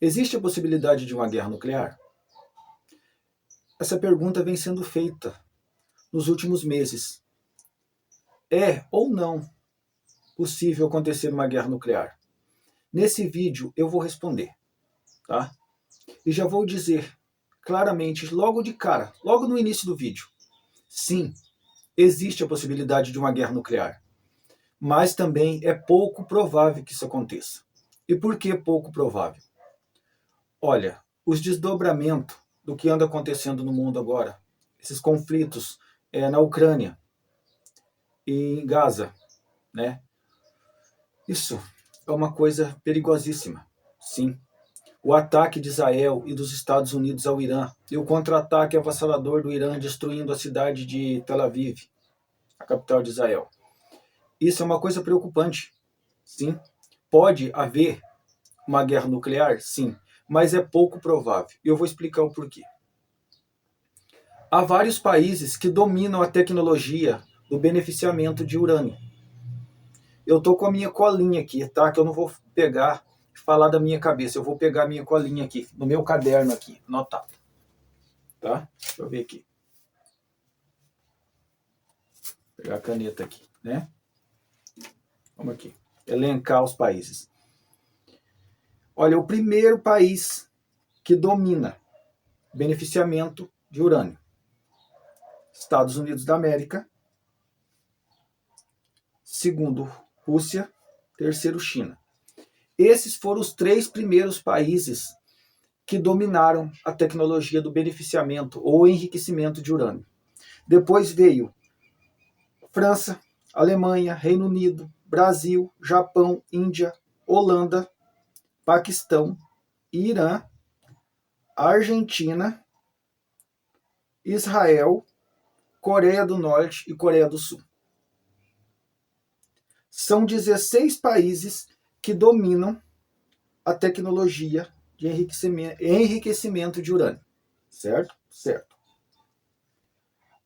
Existe a possibilidade de uma guerra nuclear? Essa pergunta vem sendo feita nos últimos meses. É ou não possível acontecer uma guerra nuclear? Nesse vídeo eu vou responder, tá? E já vou dizer claramente, logo de cara, logo no início do vídeo, sim, existe a possibilidade de uma guerra nuclear, mas também é pouco provável que isso aconteça. E por que pouco provável? Olha, os desdobramentos do que anda acontecendo no mundo agora, esses conflitos na Ucrânia e em Gaza, né? Isso é uma coisa perigosíssima, sim. O ataque de Israel e dos Estados Unidos ao Irã e o contra-ataque avassalador do Irã destruindo a cidade de Tel Aviv, a capital de Israel. Isso é uma coisa preocupante, sim. Pode haver uma guerra nuclear? Sim, mas é pouco provável. E eu vou explicar o porquê. Há vários países que dominam a tecnologia do beneficiamento de urânio. Eu tô com a minha colinha aqui, tá? Que eu não vou pegar e falar da minha cabeça. Eu vou pegar a minha colinha aqui, no meu caderno aqui, anotado. Tá? Deixa eu ver aqui. Vou pegar a caneta aqui, né? Vamos aqui. Elencar os países. Olha, o primeiro país que domina beneficiamento de urânio. Estados Unidos da América. Segundo, Rússia. Terceiro, China. Esses foram os 3 primeiros países que dominaram a tecnologia do beneficiamento ou enriquecimento de urânio. Depois veio França, Alemanha, Reino Unido, Brasil, Japão, Índia, Holanda, Paquistão, Irã, Argentina, Israel, Coreia do Norte e Coreia do Sul. São 16 países que dominam a tecnologia de enriquecimento de urânio. Certo? Certo.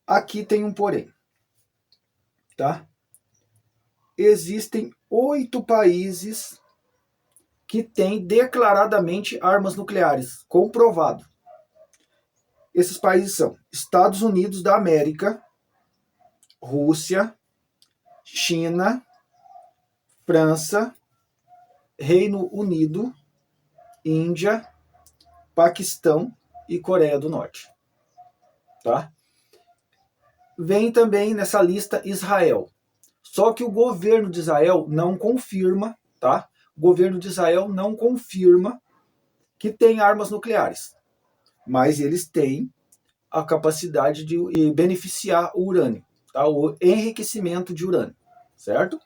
Aqui tem um porém. Tá? Existem 8 países que têm declaradamente armas nucleares, comprovado. Esses países são Estados Unidos da América, Rússia, China, França, Reino Unido, Índia, Paquistão e Coreia do Norte. Tá? Vem também nessa lista Israel. Só que o governo de Israel não confirma, tá? O governo de Israel não confirma que tem armas nucleares. Mas eles têm a capacidade de beneficiar o urânio, tá? O enriquecimento de urânio, certo?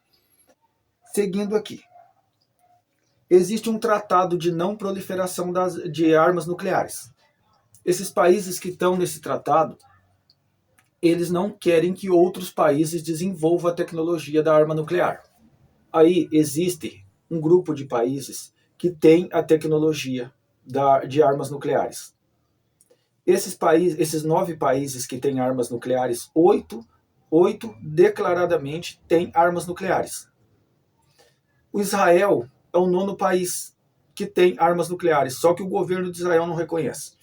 Seguindo aqui. Existe um tratado de não proliferação de armas nucleares. Esses países que estão nesse tratado, eles não querem que outros países desenvolvam a tecnologia da arma nuclear. Aí existe um grupo de países que tem a tecnologia de armas nucleares. Esses 9 países que têm armas nucleares, 8 declaradamente têm armas nucleares. O Israel é o 9º país que tem armas nucleares, só que o governo de Israel não reconhece.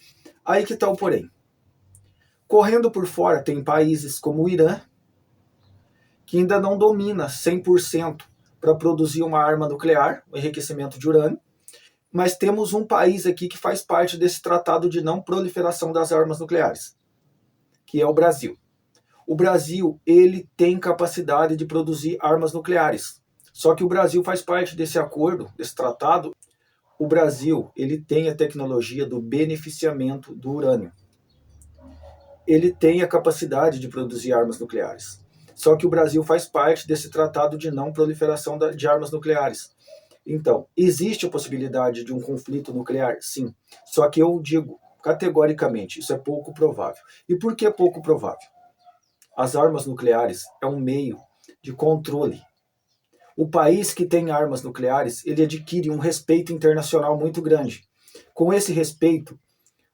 Aí que está o porém. Correndo por fora tem países como o Irã, que ainda não domina 100% para produzir uma arma nuclear, o enriquecimento de urânio, mas temos um país aqui que faz parte desse tratado de não proliferação das armas nucleares, que é o Brasil. O Brasil, ele tem capacidade de produzir armas nucleares. Só que o Brasil faz parte desse acordo, desse tratado. O Brasil, ele tem a tecnologia do beneficiamento do urânio. Ele tem a capacidade de produzir armas nucleares. Só que o Brasil faz parte desse tratado de não proliferação de armas nucleares. Então, existe a possibilidade de um conflito nuclear? Sim. Só que eu digo categoricamente, isso é pouco provável. E por que pouco provável? As armas nucleares é um meio de controle. O país que tem armas nucleares, ele adquire um respeito internacional muito grande. Com esse respeito,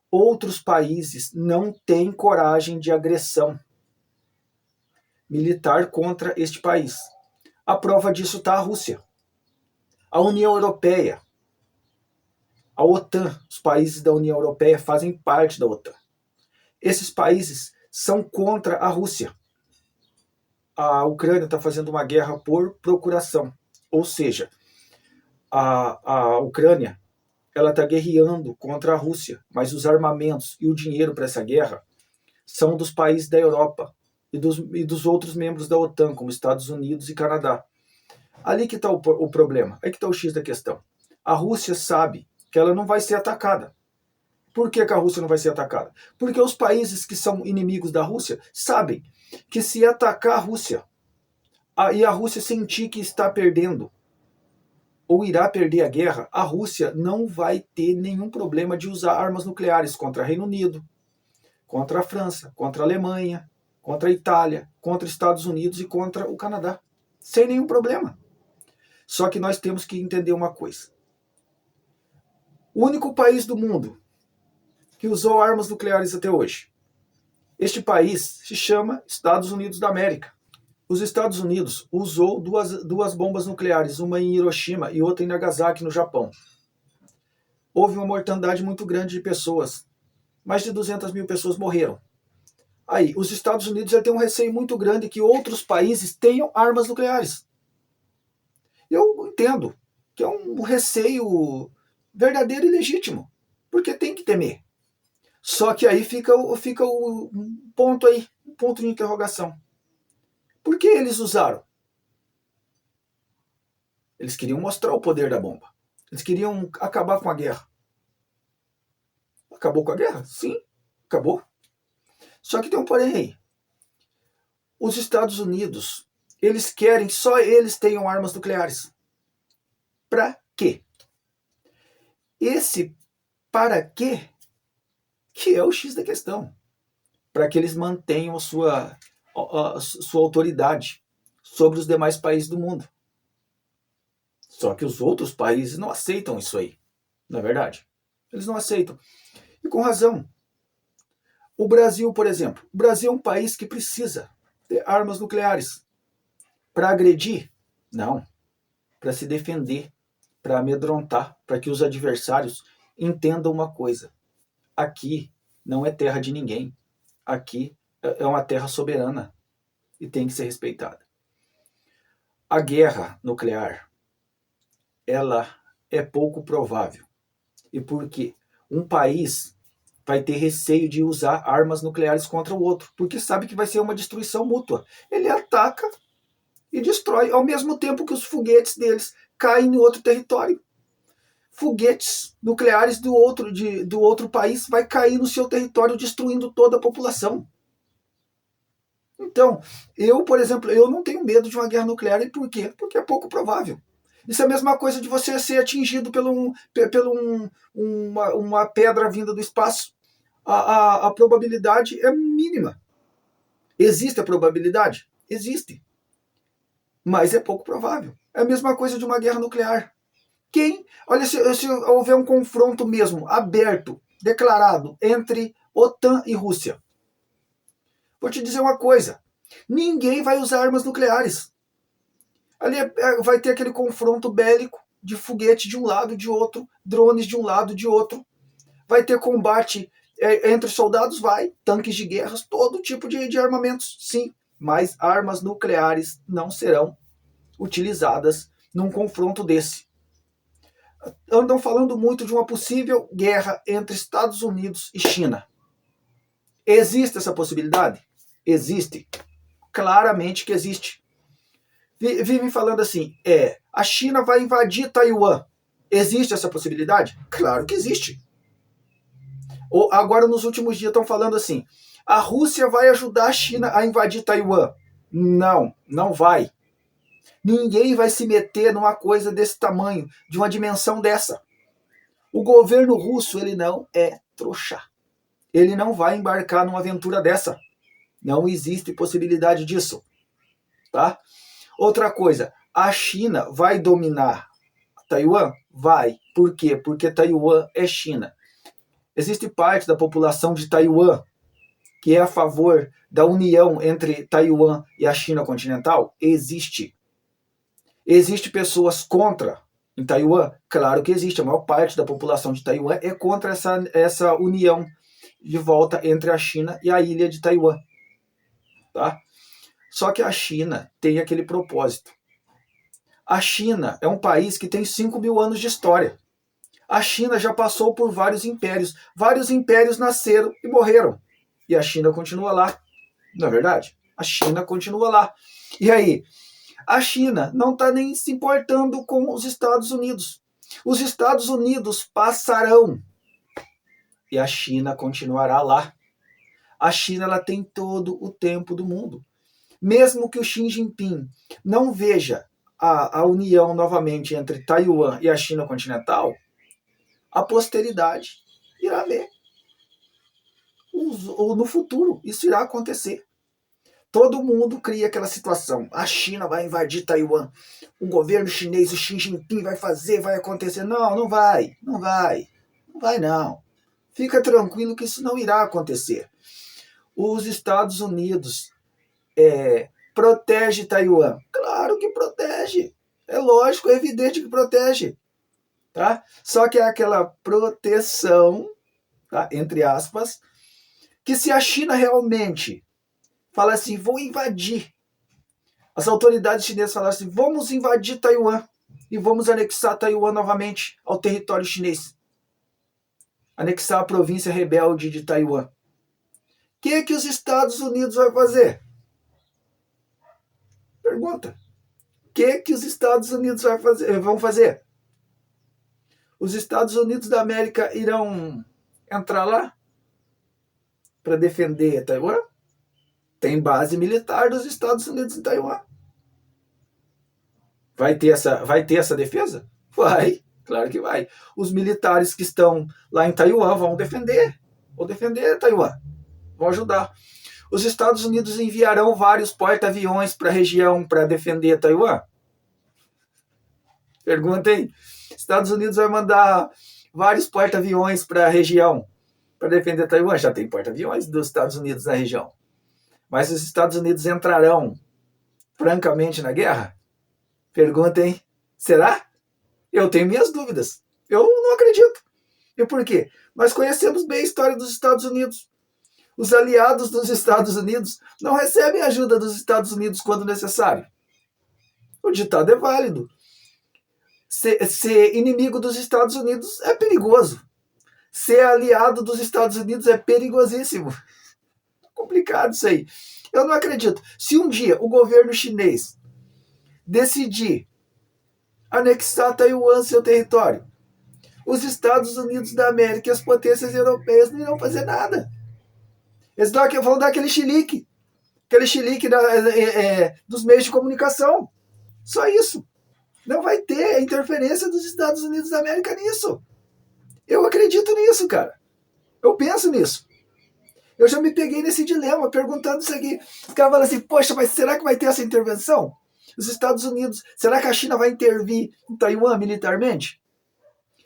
outros países não têm coragem de agressão militar contra este país. A prova disso está a Rússia. A União Europeia A OTAN, os países da União Europeia fazem parte da OTAN. Esses países são contra a Rússia. A Ucrânia está fazendo uma guerra por procuração, ou seja, a Ucrânia ela está guerreando contra a Rússia, mas os armamentos e o dinheiro para essa guerra são dos países da Europa e dos outros membros da OTAN, como Estados Unidos e Canadá. Ali que está o problema, aí que está o X da questão. A Rússia sabe que ela não vai ser atacada. Por que a Rússia não vai ser atacada? Porque os países que são inimigos da Rússia sabem que se atacar a Rússia e a Rússia sentir que está perdendo ou irá perder a guerra, a Rússia não vai ter nenhum problema de usar armas nucleares contra o Reino Unido, contra a França, contra a Alemanha, contra a Itália, contra os Estados Unidos e contra o Canadá. Sem nenhum problema. Só que nós temos que entender uma coisa. O único país do mundo que usou armas nucleares até hoje. Este país se chama Estados Unidos da América. Os Estados Unidos usou duas bombas nucleares, uma em Hiroshima e outra em Nagasaki, no Japão. Houve uma mortandade muito grande de pessoas. Mais de 200 mil pessoas morreram. Aí, os Estados Unidos já têm um receio muito grande que outros países tenham armas nucleares. Eu entendo que é um receio verdadeiro e legítimo, porque tem que temer. Só que aí fica o ponto aí, um ponto de interrogação. Por que eles usaram? Eles queriam mostrar o poder da bomba. Eles queriam acabar com a guerra. Acabou com a guerra? Sim, acabou. Só que tem um porém aí. Os Estados Unidos, eles querem, só eles tenham armas nucleares. Para quê? Esse para quê que é o X da questão. Para que eles mantenham a sua autoridade sobre os demais países do mundo. Só que os outros países não aceitam isso aí. Não é verdade? Eles não aceitam. E com razão. O Brasil, por exemplo. O Brasil é um país que precisa ter armas nucleares. Para agredir? Não. Para se defender. Para amedrontar. Para que os adversários entendam uma coisa. Aqui não é terra de ninguém. Aqui é uma terra soberana e tem que ser respeitada. A guerra nuclear, ela é pouco provável. E por quê? Um país vai ter receio de usar armas nucleares contra o outro, porque sabe que vai ser uma destruição mútua. Ele ataca e destrói, ao mesmo tempo que os foguetes deles caem em outro território. Foguetes nucleares do outro país vai cair no seu território, destruindo toda a população. Então, por exemplo, eu não tenho medo de uma guerra nuclear. E por quê? Porque é pouco provável. Isso é a mesma coisa de você ser atingido por uma pedra vinda do espaço. A probabilidade é mínima. Existe a probabilidade? Existe. Mas é pouco provável. É a mesma coisa de uma guerra nuclear. Olha, se houver um confronto mesmo, aberto, declarado, entre OTAN e Rússia, vou te dizer uma coisa, ninguém vai usar armas nucleares. Ali vai ter aquele confronto bélico de foguete de um lado e de outro, drones de um lado e de outro. Vai ter combate entre soldados, tanques de guerras, todo tipo de armamentos, sim. Mas armas nucleares não serão utilizadas num confronto desse. Andam falando muito de uma possível guerra entre Estados Unidos e China. Existe essa possibilidade? Existe. Claramente que existe. Vivem falando assim, a China vai invadir Taiwan. Existe essa possibilidade? Claro que existe. Agora, nos últimos dias, estão falando assim, a Rússia vai ajudar a China a invadir Taiwan. Não, não vai. Ninguém vai se meter numa coisa desse tamanho, de uma dimensão dessa. O governo russo, ele não é trouxa. Ele não vai embarcar numa aventura dessa. Não existe possibilidade disso. Tá? Outra coisa, a China vai dominar Taiwan? Vai. Por quê? Porque Taiwan é China. Existe parte da população de Taiwan que é a favor da união entre Taiwan e a China continental? Existe. Existem pessoas contra Em Taiwan, claro que existe. A maior parte da população de Taiwan é contra essa união de volta entre a China e a ilha de Taiwan. Tá? Só que a China tem aquele propósito. A China é um país que tem 5.000 anos de história. A China já passou por vários impérios. Vários impérios nasceram e morreram. E a China continua lá. Não é verdade? A China continua lá. E aí? A China não está nem se importando com os Estados Unidos. Os Estados Unidos passarão. E a China continuará lá. A China ela tem todo o tempo do mundo. Mesmo que o Xi Jinping não veja a união novamente entre Taiwan e a China continental, a posteridade irá ver. Ou no futuro, isso irá acontecer. Todo mundo cria aquela situação. A China vai invadir Taiwan. O governo chinês, o Xi Jinping vai fazer, vai acontecer. Não, não vai. Não vai. Não vai, não. Fica tranquilo que isso não irá acontecer. Os Estados Unidos protege Taiwan. Claro que protege. É lógico, é evidente que protege. Tá? Só que é aquela proteção, tá? Entre aspas, que se a China realmente fala assim, vou invadir. As autoridades chinesas falaram assim, vamos invadir Taiwan e vamos anexar Taiwan novamente ao território chinês. Anexar a província rebelde de Taiwan. O que os Estados Unidos vai fazer? Pergunta. O que os Estados Unidos vão fazer? Os Estados Unidos da América irão entrar lá para defender Taiwan? Tem base militar dos Estados Unidos em Taiwan. Vai ter essa defesa? Vai, claro que vai. Os militares que estão lá em Taiwan vão defender Taiwan, vão ajudar. Os Estados Unidos enviarão vários porta-aviões para a região para defender Taiwan? Pergunta aí. Estados Unidos vai mandar vários porta-aviões para a região para defender Taiwan? Já tem porta-aviões dos Estados Unidos na região. Mas os Estados Unidos entrarão francamente na guerra? Pergunta, hein? Será? Eu tenho minhas dúvidas. Eu não acredito. E por quê? Nós conhecemos bem a história dos Estados Unidos. Os aliados dos Estados Unidos não recebem ajuda dos Estados Unidos quando necessário. O ditado é válido. Ser inimigo dos Estados Unidos é perigoso. Ser aliado dos Estados Unidos é perigosíssimo. Complicado isso aí. Eu não acredito. Se um dia o governo chinês decidir anexar Taiwan seu território, os Estados Unidos da América e as potências europeias não irão fazer nada. Eles vão dar aquele chilique dos meios de comunicação. Só isso. Não vai ter a interferência dos Estados Unidos da América nisso. Eu acredito nisso, cara. Eu penso nisso. Eu já me peguei nesse dilema, perguntando isso aqui. Os caras falam assim, poxa, mas será que vai ter essa intervenção? Os Estados Unidos, será que a China vai intervir em Taiwan militarmente?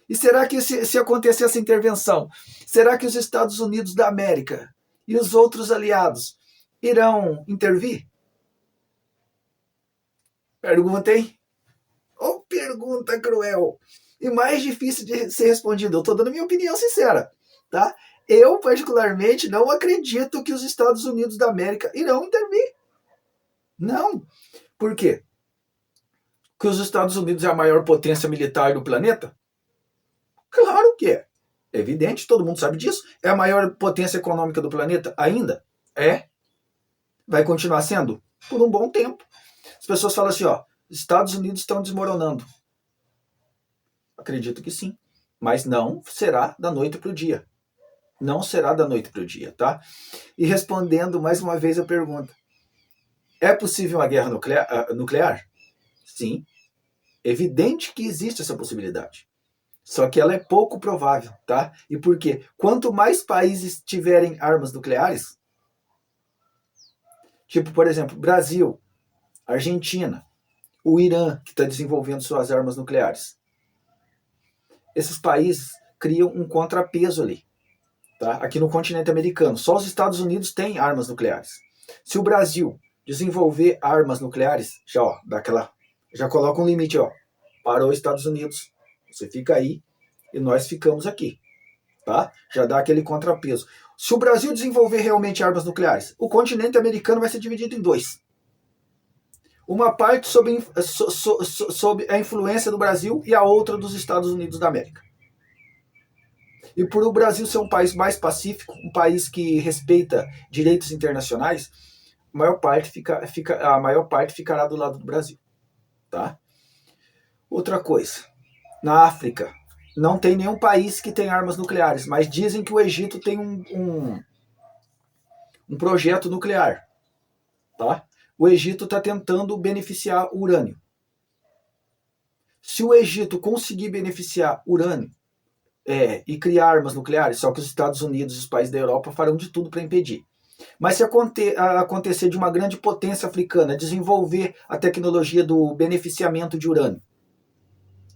E será que se acontecer essa intervenção, será que os Estados Unidos da América e os outros aliados irão intervir? Perguntem. Oh, pergunta cruel. E mais difícil de ser respondida. Eu estou dando minha opinião sincera. Tá? Eu, particularmente, não acredito que os Estados Unidos da América irão intervir. Não. Por quê? Que os Estados Unidos é a maior potência militar do planeta? Claro que é. É evidente, todo mundo sabe disso. É a maior potência econômica do planeta ainda? É. Vai continuar sendo? Por um bom tempo. As pessoas falam assim, ó, os Estados Unidos estão desmoronando. Acredito que sim. Mas não será da noite para o dia. Não será da noite para o dia, tá? E respondendo mais uma vez a pergunta. É possível uma guerra nuclear? Sim. Evidente que existe essa possibilidade. Só que ela é pouco provável, tá? E por quê? Quanto mais países tiverem armas nucleares, tipo, por exemplo, Brasil, Argentina, o Irã, que está desenvolvendo suas armas nucleares. Esses países criam um contrapeso ali, tá? Aqui no continente americano. Só os Estados Unidos têm armas nucleares. Se o Brasil desenvolver armas nucleares, já coloca um limite, ó. para os Estados Unidos. Você fica aí e nós ficamos aqui. Tá? Já dá aquele contrapeso. Se o Brasil desenvolver realmente armas nucleares, o continente americano vai ser dividido em dois. Uma parte sob a influência do Brasil e a outra dos Estados Unidos da América. E por o Brasil ser um país mais pacífico, um país que respeita direitos internacionais, a maior parte ficará do lado do Brasil. Tá? Outra coisa, na África, não tem nenhum país que tem armas nucleares, mas dizem que o Egito tem um projeto nuclear. Tá? O Egito está tentando beneficiar o urânio. Se o Egito conseguir beneficiar urânio e criar armas nucleares, só que os Estados Unidos e os países da Europa farão de tudo para impedir. Mas se acontecer de uma grande potência africana desenvolver a tecnologia do beneficiamento de urânio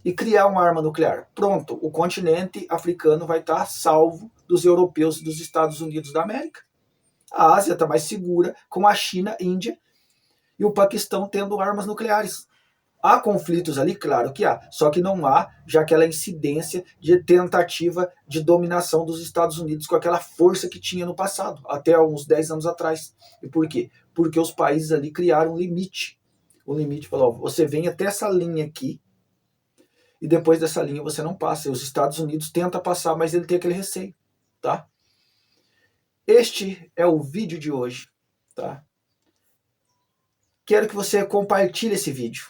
e criar uma arma nuclear, pronto, o continente africano vai estar salvo dos europeus e dos Estados Unidos da América. A Ásia está mais segura, com a China, Índia e o Paquistão tendo armas nucleares. Há conflitos ali? Claro que há, só que não há já aquela incidência de tentativa de dominação dos Estados Unidos com aquela força que tinha no passado, até uns 10 anos atrás. E por quê? Porque os países ali criaram um limite. O limite falou, você vem até essa linha aqui e depois dessa linha você não passa. E os Estados Unidos tentam passar, mas ele tem aquele receio. Tá? Este é o vídeo de hoje. Tá? Quero que você compartilhe esse vídeo.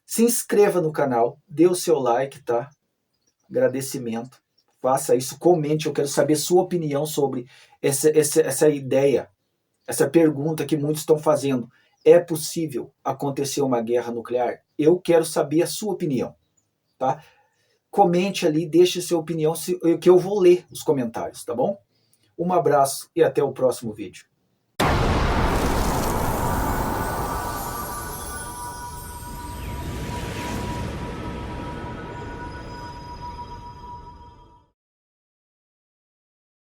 Se inscreva no canal, dê o seu like, tá? Agradecimento. Faça isso, comente, eu quero saber sua opinião sobre essa ideia, essa pergunta que muitos estão fazendo. É possível acontecer uma guerra nuclear? Eu quero saber a sua opinião, tá? Comente ali, deixe sua opinião, que eu vou ler os comentários, tá bom? Um abraço e até o próximo vídeo.